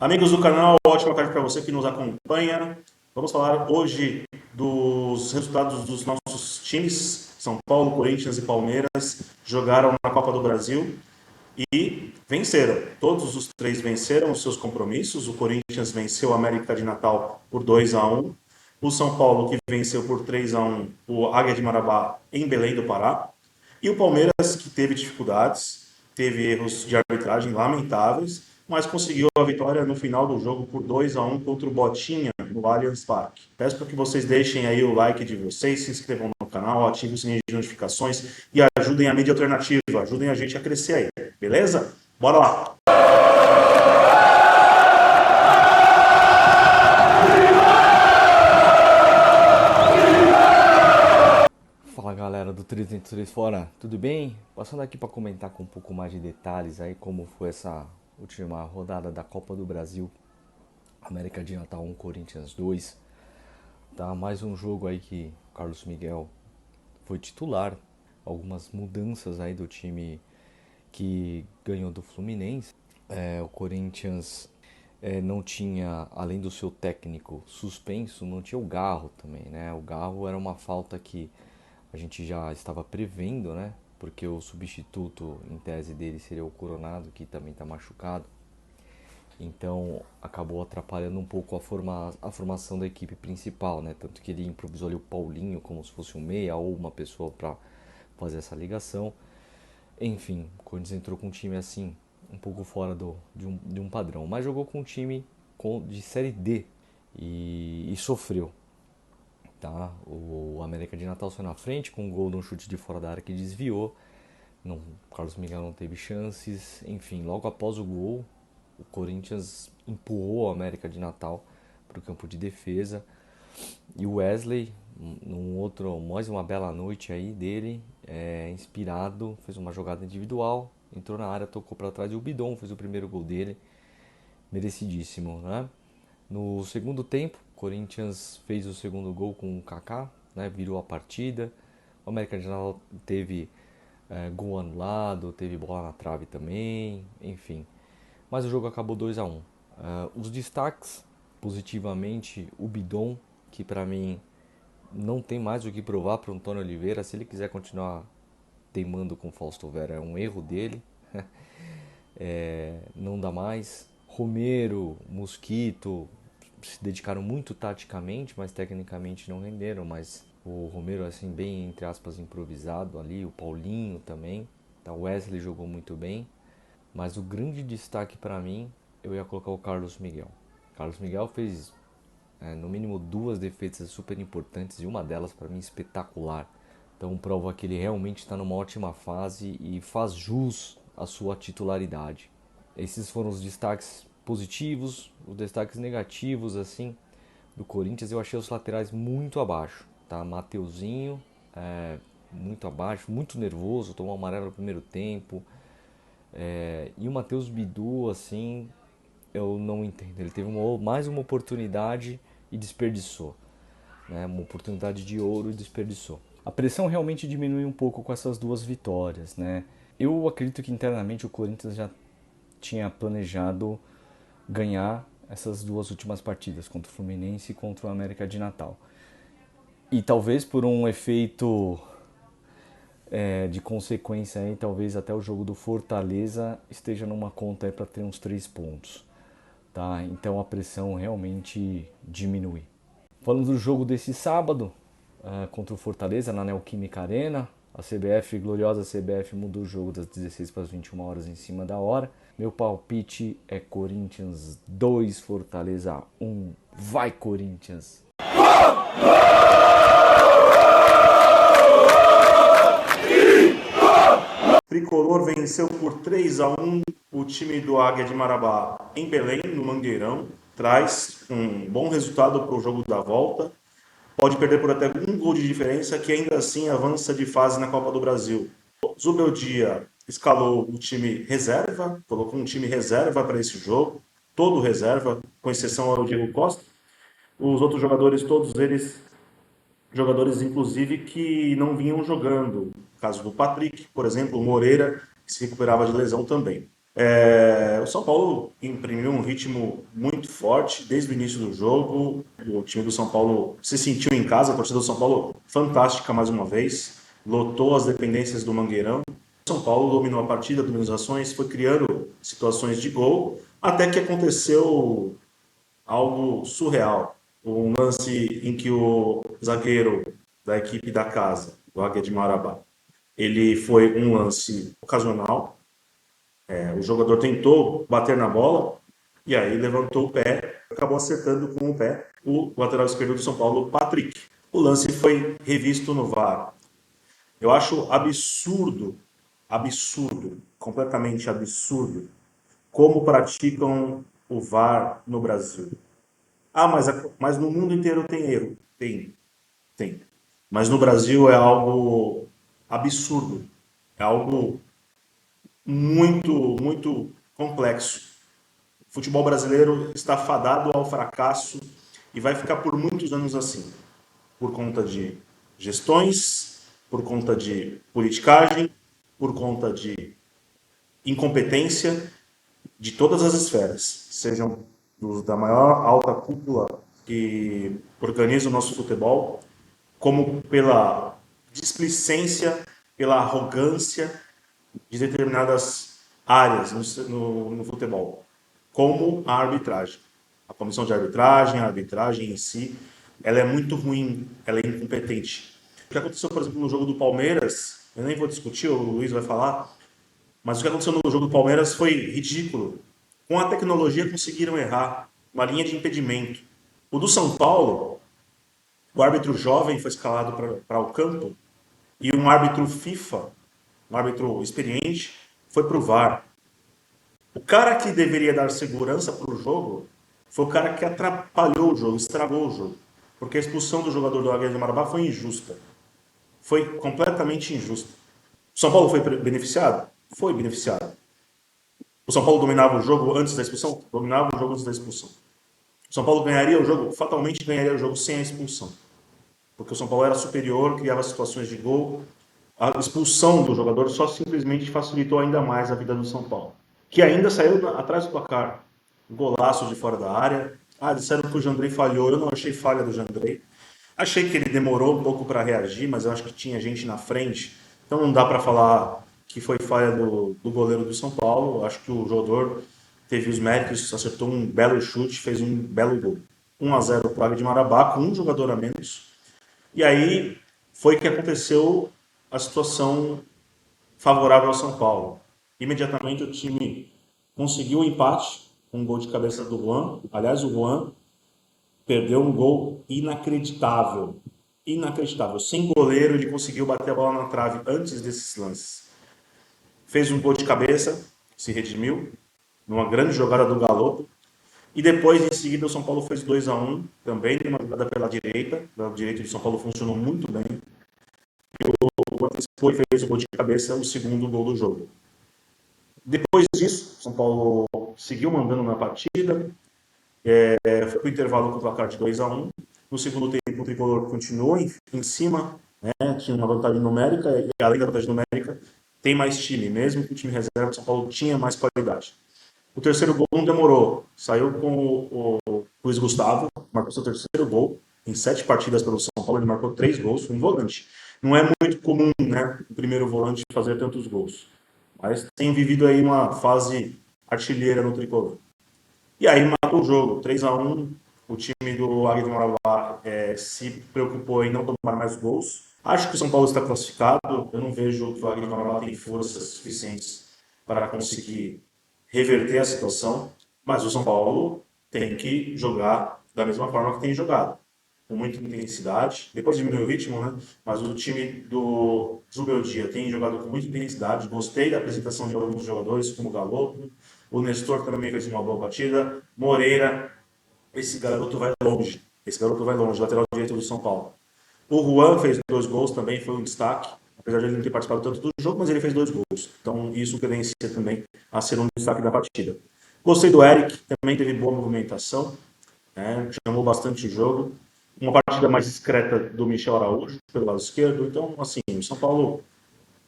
Amigos do canal, ótima tarde para você que nos acompanha. Vamos falar hoje dos resultados dos nossos times. São Paulo, Corinthians e Palmeiras jogaram na Copa do Brasil e venceram. Todos os três venceram os seus compromissos. O Corinthians venceu o América de Natal por 2-1. O São Paulo que venceu por 3-1 o Águia de Marabá em Belém do Pará. E o Palmeiras que teve dificuldades, teve erros de arbitragem lamentáveis, mas conseguiu a vitória no final do jogo por 2-1 contra o Botinha no Allianz Parque. Peço para que vocês deixem aí o like de vocês, se inscrevam no canal, ativem o sininho de notificações e ajudem a mídia alternativa, ajudem a gente a crescer aí, beleza? Bora lá! Fala galera do 303 Fora, tudo bem? Passando aqui para comentar com um pouco mais de detalhes aí como foi essa última rodada da Copa do Brasil. América de Natal 1, Corinthians 2. Tá, mais um jogo aí que o Carlos Miguel foi titular. Algumas mudanças aí do time que ganhou do Fluminense. O Corinthians não tinha, além do seu técnico suspenso, não tinha o Garro também, né? O Garro era uma falta que a gente já estava prevendo, né? Porque o substituto em tese dele seria o Coronado, que também está machucado. Então acabou atrapalhando um pouco a formação da equipe principal, né? Tanto que ele improvisou ali o Paulinho como se fosse um meia ou uma pessoa para fazer essa ligação. Enfim, o Corinthians entrou com um time assim, um pouco fora de um padrão, mas jogou com um time de Série D e sofreu. Tá? O América de Natal saiu na frente com um gol de um chute de fora da área que desviou. Não, o Carlos Miguel não teve chances. Enfim, logo após o gol, o Corinthians empurrou o América de Natal para o campo de defesa. E o Wesley, mais uma bela noite aí dele, inspirado, fez uma jogada individual, entrou na área, tocou para trás e o Bidon fez o primeiro gol dele, merecidíssimo, né? No segundo tempo, o Corinthians fez o segundo gol com o Kaká, né? Virou a partida. O América de Natal teve gol anulado, teve bola na trave também, enfim. Mas o jogo acabou 2-1. Os destaques, positivamente, o Bidon, que para mim não tem mais o que provar para o Antônio Oliveira. Se ele quiser continuar teimando com o Fausto Vera, é um erro dele. Não dá mais. Romero, Mosquito se dedicaram muito taticamente, mas tecnicamente não renderam. Mas o Romero, assim, bem, entre aspas, improvisado ali. O Paulinho também. Tá, o Wesley jogou muito bem. Mas o grande destaque para mim, eu ia colocar o Carlos Miguel. Carlos Miguel fez no mínimo duas defesas super importantes e uma delas para mim espetacular. Então prova que ele realmente está numa ótima fase e faz jus à sua titularidade. Esses foram os destaques positivos. Os destaques negativos assim do Corinthians, eu achei os laterais muito abaixo, tá? Mateuzinho muito abaixo, muito nervoso, tomou amarelo no primeiro tempo. E o Matheus Bidu, assim, eu não entendo. Ele teve mais uma oportunidade e desperdiçou, né? Uma oportunidade de ouro e desperdiçou. A pressão realmente diminui um pouco com essas duas vitórias, né? Eu acredito que internamente o Corinthians já tinha planejado ganhar essas duas últimas partidas, contra o Fluminense e contra o América de Natal. E talvez por um efeito de consequência aí, talvez até o jogo do Fortaleza esteja numa conta aí para ter uns 3 pontos. Tá? Então a pressão realmente diminui. Falando do jogo desse sábado contra o Fortaleza na Neoquímica Arena, a CBF, gloriosa CBF, mudou o jogo das 16 para as 21 horas em cima da hora. Meu palpite é Corinthians 2, Fortaleza 1. Vai, Corinthians! Tricolor venceu por 3-1 o time do Águia de Marabá em Belém, no Mangueirão. Traz um bom resultado para o jogo da volta. Pode perder por até um gol de diferença, que ainda assim avança de fase na Copa do Brasil. Zubeldia escalou o time reserva, colocou um time reserva para esse jogo, todo reserva, com exceção ao Diego Costa. Os outros jogadores, todos eles, jogadores inclusive que não vinham jogando. O caso do Patrick, por exemplo, o Moreira, que se recuperava de lesão também. O São Paulo imprimiu um ritmo muito forte desde o início do jogo. O time do São Paulo se sentiu em casa, a torcida do São Paulo fantástica mais uma vez, lotou as dependências do Mangueirão. O São Paulo dominou a partida, dominou as ações, foi criando situações de gol, até que aconteceu algo surreal. Um lance em que o zagueiro da equipe da casa, do Águia de Marabá, ele foi um lance ocasional. O jogador tentou bater na bola e aí levantou o pé, acabou acertando com o pé o lateral esquerdo do São Paulo, Patrick. O lance foi revisto no VAR. Eu acho absurdo, absurdo, completamente absurdo, como praticam o VAR no Brasil. Mas no mundo inteiro tem erro. Tem. Mas no Brasil é algo absurdo. É algo muito complexo. O futebol brasileiro está fadado ao fracasso e vai ficar por muitos anos assim, por conta de gestões, por conta de politicagem, por conta de incompetência de todas as esferas, sejam da maior alta cúpula que organiza o nosso futebol, como pela displicência, pela arrogância de determinadas áreas no futebol, como a arbitragem. A comissão de arbitragem, a arbitragem em si, ela é muito ruim, ela é incompetente. O que aconteceu, por exemplo, no jogo do Palmeiras, eu nem vou discutir, o Luiz vai falar, mas o que aconteceu no jogo do Palmeiras foi ridículo. Com a tecnologia conseguiram errar uma linha de impedimento. O do São Paulo, o árbitro jovem foi escalado para o campo e um árbitro FIFA, um árbitro experiente, foi para o VAR. O cara que deveria dar segurança para o jogo foi o cara que atrapalhou o jogo, estragou o jogo. Porque a expulsão do jogador do Águia de Marabá foi injusta. Foi completamente injusta. O São Paulo foi beneficiado? Foi beneficiado. O São Paulo dominava o jogo antes da expulsão? Dominava o jogo antes da expulsão. O São Paulo ganharia o jogo? Fatalmente ganharia o jogo sem a expulsão. Porque o São Paulo era superior, criava situações de gol. A expulsão do jogador só simplesmente facilitou ainda mais a vida do São Paulo. Que ainda saiu atrás do placar. Golaço de fora da área. Disseram que o Jandrei falhou. Eu não achei falha do Jandrei. Achei que ele demorou um pouco para reagir, mas eu acho que tinha gente na frente. Então não dá para falar que foi falha do goleiro do São Paulo. Eu acho que o jogador teve os méritos, acertou um belo chute, fez um belo gol. 1-0 para o Águia de Marabá, com um jogador a menos. E aí foi que aconteceu a situação favorável ao São Paulo. Imediatamente o time conseguiu o empate, um gol de cabeça do Juan. Aliás, o Juan perdeu um gol inacreditável. Inacreditável. Sem goleiro, ele conseguiu bater a bola na trave antes desses lances. Fez um gol de cabeça, se redimiu, numa grande jogada do Galo. E depois, em seguida, o São Paulo fez 2-1, também numa jogada pela direita. O lado direito do São Paulo funcionou muito bem. O antecipou e fez o gol de cabeça, o segundo gol do jogo. Depois disso, o São Paulo seguiu mandando na partida, foi para o intervalo com o placar de 2-1. No segundo tempo, o Tricolor continuou em cima, né? Tinha uma vantagem numérica, e além da vantagem numérica, tem mais time, mesmo que o time reserva do São Paulo tinha mais qualidade. O terceiro gol não demorou, saiu com o Luiz Gustavo, marcou seu terceiro gol em 7 partidas pelo São Paulo, ele marcou 3 gols, um volante. Não é muito comum, né, o primeiro volante fazer tantos gols, mas tem vivido aí uma fase artilheira no Tricolor. E aí matou o jogo, 3-1. O time do Águia de Marabá se preocupou em não tomar mais gols. Acho que o São Paulo está classificado. Eu não vejo que o Águia de Marabá tem forças suficientes para conseguir reverter a situação. Mas o São Paulo tem que jogar da mesma forma que tem jogado, com muita intensidade. Depois diminuiu o ritmo, né? Mas o time do Zubeldia tem jogado com muita intensidade. Gostei da apresentação de alguns jogadores, como o Galo. O Nestor também fez uma boa partida. Moreira, esse garoto vai longe. Esse garoto vai longe, lateral direito do São Paulo. O Juan fez 2 gols também, foi um destaque. Apesar de ele não ter participado tanto do jogo, mas ele fez 2 gols. Então isso credencia também a ser um destaque da partida. Gostei do Eric, também teve boa movimentação, né? Chamou bastante o jogo. Uma partida mais discreta do Michel Araújo, pelo lado esquerdo. Então, assim, o São Paulo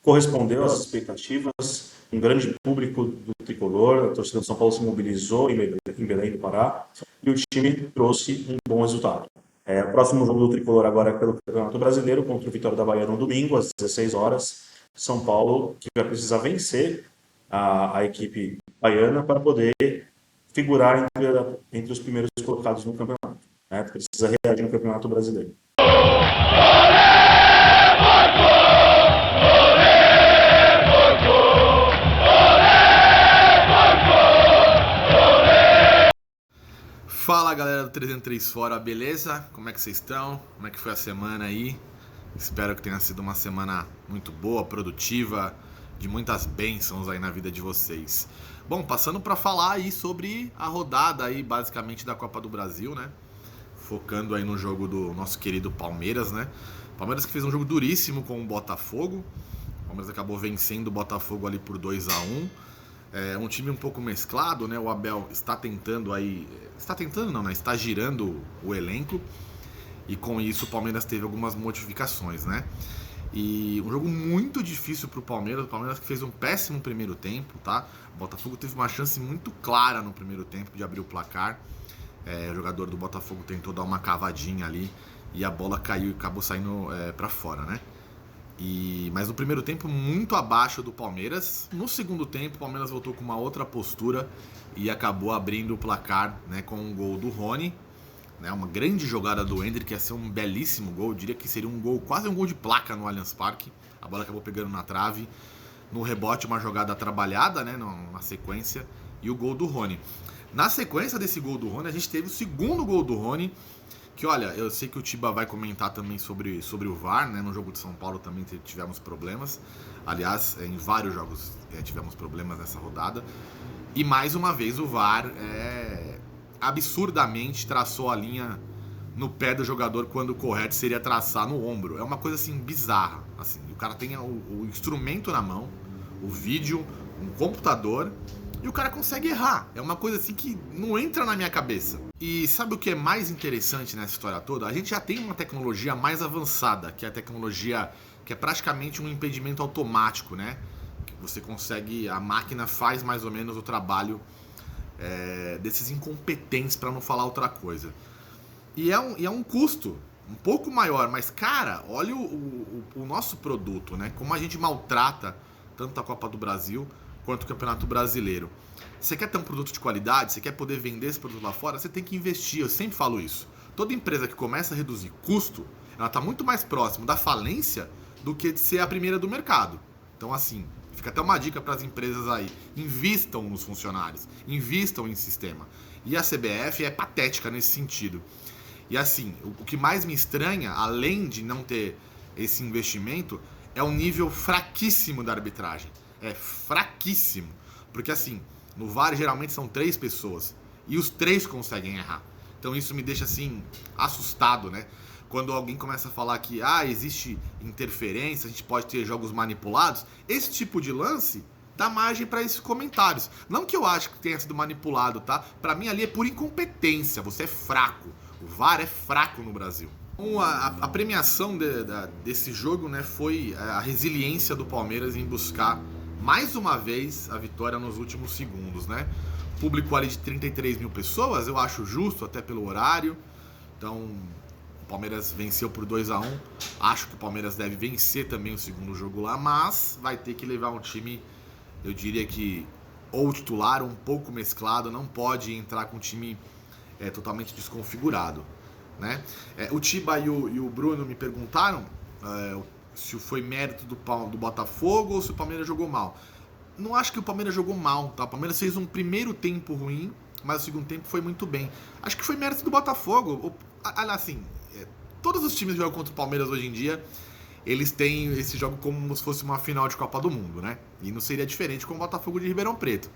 correspondeu às expectativas. um grande público do tricolor, a torcida do São Paulo se mobilizou em Belém do Pará e o time trouxe um bom resultado. O próximo jogo do tricolor agora é pelo Campeonato Brasileiro contra o Vitória da Bahia no domingo, às 16 horas. São Paulo que vai precisar vencer a equipe baiana para poder figurar entre os primeiros colocados no campeonato. Precisa reagir no Campeonato Brasileiro. Fala galera do 303 Fora, beleza? Como é que vocês estão? Como é que foi a semana aí? Espero que tenha sido uma semana muito boa, produtiva, de muitas bênçãos aí na vida de vocês. Bom, passando para falar aí sobre a rodada aí basicamente da Copa do Brasil, né? Focando aí no jogo do nosso querido Palmeiras, né? Palmeiras que fez um jogo duríssimo com o Botafogo. O Palmeiras acabou vencendo o Botafogo ali por 2-1. É um time um pouco mesclado, né? O Abel está tentando aí... Está tentando não, né? Está girando o elenco. E com isso o Palmeiras teve algumas modificações, né? E um jogo muito difícil para o Palmeiras. O Palmeiras que fez um péssimo primeiro tempo, tá? O Botafogo teve uma chance muito clara no primeiro tempo de abrir o placar. O jogador do Botafogo tentou dar uma cavadinha ali e a bola caiu e acabou saindo para fora, né? Mas no primeiro tempo muito abaixo do Palmeiras. No segundo tempo o Palmeiras voltou com uma outra postura e acabou abrindo o placar, né, com um gol do Rony, né, uma grande jogada do Ender, que ia ser um belíssimo gol. Eu diria que seria um gol, quase um gol de placa no Allianz Parque. A bola acabou pegando na trave. No rebote uma jogada trabalhada, né, na sequência, e o gol do Rony. Na sequência desse gol do Rony a gente teve o segundo gol do Rony, que olha, eu sei que o Tiba vai comentar também sobre o VAR, né? No jogo de São Paulo também tivemos problemas. Aliás, em vários jogos tivemos problemas nessa rodada. E mais uma vez o VAR absurdamente traçou a linha no pé do jogador quando o correto seria traçar no ombro. É uma coisa assim bizarra. Assim, o cara tem o instrumento na mão, o vídeo, um computador, e o cara consegue errar. É uma coisa assim que não entra na minha cabeça. E sabe o que é mais interessante nessa história toda? A gente já tem uma tecnologia mais avançada, que é a tecnologia que é praticamente um impedimento automático, né? Que você consegue, a máquina faz mais ou menos o trabalho desses incompetentes, para não falar outra coisa. E é um custo um pouco maior, mas cara, olha o nosso produto, né? Como a gente maltrata tanto a Copa do Brasil quanto o Campeonato Brasileiro. Você quer ter um produto de qualidade, você quer poder vender esse produto lá fora, você tem que investir. Eu sempre falo isso. Toda empresa que começa a reduzir custo, ela está muito mais próximo da falência do que de ser a primeira do mercado. Então assim, fica até uma dica para as empresas aí: invistam nos funcionários, invistam em sistema. E a CBF é patética nesse sentido. E assim, o que mais me estranha, além de não ter esse investimento, é o nível fraquíssimo da arbitragem. É fraquíssimo. Porque assim, no VAR geralmente são 3 pessoas e os 3 conseguem errar. Então isso me deixa assim assustado, né? Quando alguém começa a falar que existe interferência, a gente pode ter jogos manipulados, esse tipo de lance dá margem para esses comentários. Não que eu acho que tenha sido manipulado, tá? Para mim ali é por incompetência, você é fraco. O VAR é fraco no Brasil. Então, a premiação desse jogo, né, foi a resiliência do Palmeiras em buscar mais uma vez a vitória nos últimos segundos, né? Público ali de 33 mil pessoas, eu acho justo, até pelo horário. Então, o Palmeiras venceu por 2-1. Acho que o Palmeiras deve vencer também o segundo jogo lá, mas vai ter que levar um time, eu diria que, ou titular, um pouco mesclado, não pode entrar com um time totalmente desconfigurado, né? O Tiba e o Bruno me perguntaram se foi mérito do Botafogo ou se o Palmeiras jogou mal. Não acho que o Palmeiras jogou mal, tá? O Palmeiras fez um primeiro tempo ruim, mas o segundo tempo foi muito bem. Acho que foi mérito do Botafogo. Assim, todos os times que jogam contra o Palmeiras hoje em dia, eles têm esse jogo como se fosse uma final de Copa do Mundo, né? E não seria diferente com o Botafogo de Ribeirão Preto.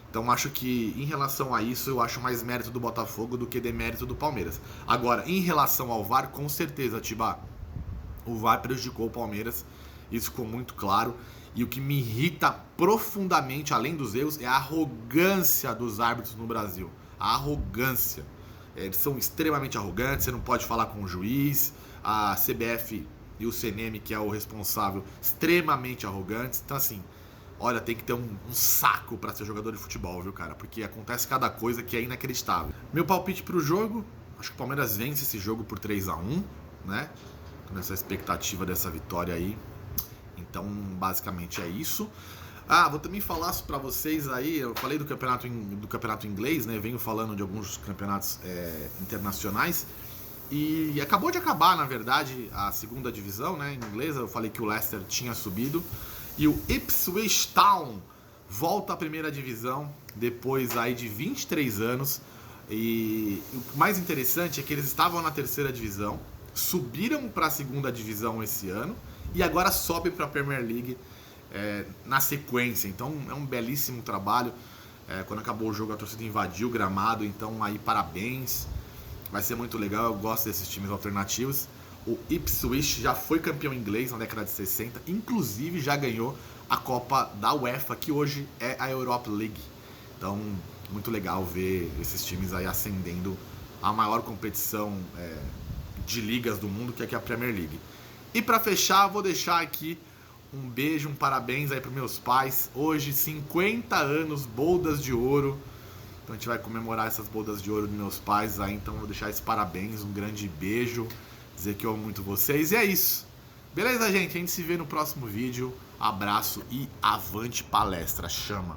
Então acho que em relação a isso, eu acho mais mérito do Botafogo do que demérito do Palmeiras. Agora, em relação ao VAR, com certeza, Tiba, o VAR prejudicou o Palmeiras, isso ficou muito claro. E o que me irrita profundamente, além dos erros, é a arrogância dos árbitros no Brasil. A arrogância. Eles são extremamente arrogantes, você não pode falar com o juiz. A CBF e o CNM, que é o responsável, extremamente arrogantes. Então assim, olha, tem que ter um saco pra ser jogador de futebol, viu, cara? Porque acontece cada coisa que é inacreditável. Meu palpite pro jogo, acho que o Palmeiras vence esse jogo por 3-1, né? Nessa expectativa dessa vitória aí. Então, basicamente é isso. Vou também falar pra vocês aí, eu falei do campeonato inglês, né? Venho falando de alguns campeonatos internacionais. E acabou de acabar, na verdade, a segunda divisão, né, inglesa. Eu falei que o Leicester tinha subido. E o Ipswich Town volta à primeira divisão depois aí de 23 anos. E o mais interessante é que eles estavam na terceira divisão, subiram para a segunda divisão esse ano e agora sobem para a Premier League na sequência. Então é um belíssimo trabalho. Quando acabou o jogo, a torcida invadiu o gramado, então aí parabéns. Vai ser muito legal, eu gosto desses times alternativos. O Ipswich já foi campeão inglês na década de 60, inclusive já ganhou a Copa da UEFA, que hoje é a Europa League. Então, muito legal ver esses times aí ascendendo a maior competição de ligas do mundo, que é a Premier League. E para fechar, vou deixar aqui um beijo, um parabéns aí para meus pais. Hoje, 50 anos, bodas de ouro. Então a gente vai comemorar essas bodas de ouro dos meus pais aí. Então vou deixar esse parabéns, um grande beijo. Dizer que eu amo muito vocês. E é isso. Beleza, gente? A gente se vê no próximo vídeo. Abraço e avante palestra. Chama!